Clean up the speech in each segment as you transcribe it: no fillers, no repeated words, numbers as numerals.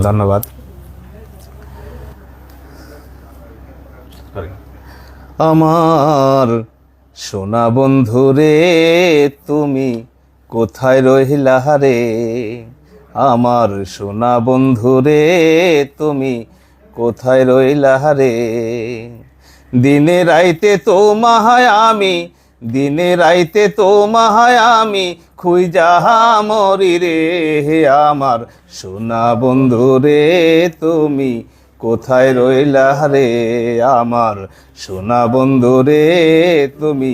ধন্যবাদ। আমার সোনা বন্ধু রে তুমি কোথায় রহিলা রে, আমার সোনা বন্ধু রে তুমি কোথায় রইলা রে। দিনে রাইতে তোমায় আমি, দিনে রাইতে তোমায় আমি খুঁজা মরি রে, আমার সোনা বন্ধু রে তুমি কোথায় রইলা রে, আমার সোনা বন্ধু রে তুমি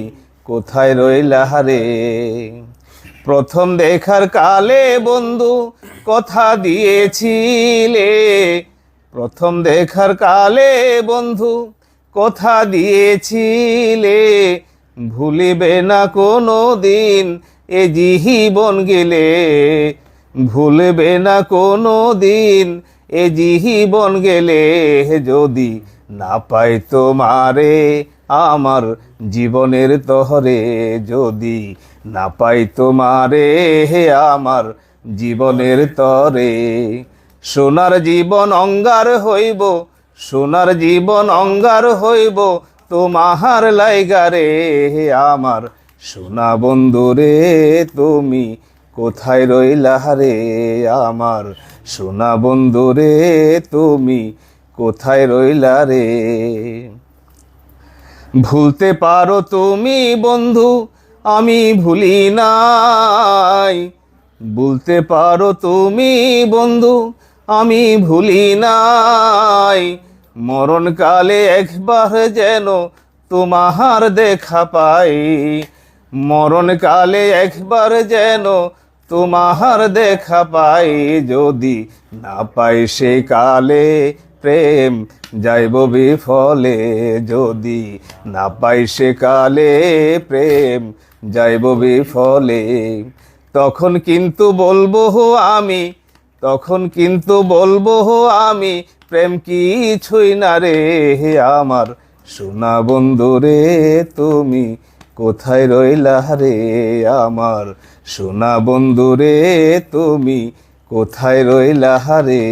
কোথায় রইলা রে। প্রথম দেখার কালে বন্ধু কথা দিয়েছিলে, প্রথম দেখার কালে বন্ধু কথা দিয়েছিলে, ভুলিবে না কোনো দিন এ জীবন গেলে, ভুলবে না কোনো দিন এ জীবন গেলে, যদি না পাই তোমারে আমার জীবনের তহরে, যদি না পাই তোমারে আমার জীবনের তরে। সোনার জীবন অঙ্গার হইব, সোনার জীবন অঙ্গার হইব তোমার লাইগারে, আমার সোনা বন্ধু রে তুমি কোথায় রইলা রে, আমার সোনা বন্ধু রে তুমি কোথায় রইলা রে। ভুলতে পারো তুমি বন্ধু আমি ভুলি নাই, ভুলতে পারো তুমি বন্ধু আমি ভুলি নাই, মরণকালে একবার যেন তোমার দেখা পাই, মরণকালে একবার যেন তোমার দেখা পাই, যদি না পাই সে কালে প্রেম যাইব বিফলে, যদি না পাই সে কালে প্রেম যাইব বিফলে। তখন কিন্তু বলবো আমি, তখন কিন্তু বলবো আমি প্রেম কিছুই না রে, আমার সোনা বন্ধু রে তুমি কোথায় রইলা রে, আমার সোনা বন্ধু রে তুমি কোথায় রইলা রে।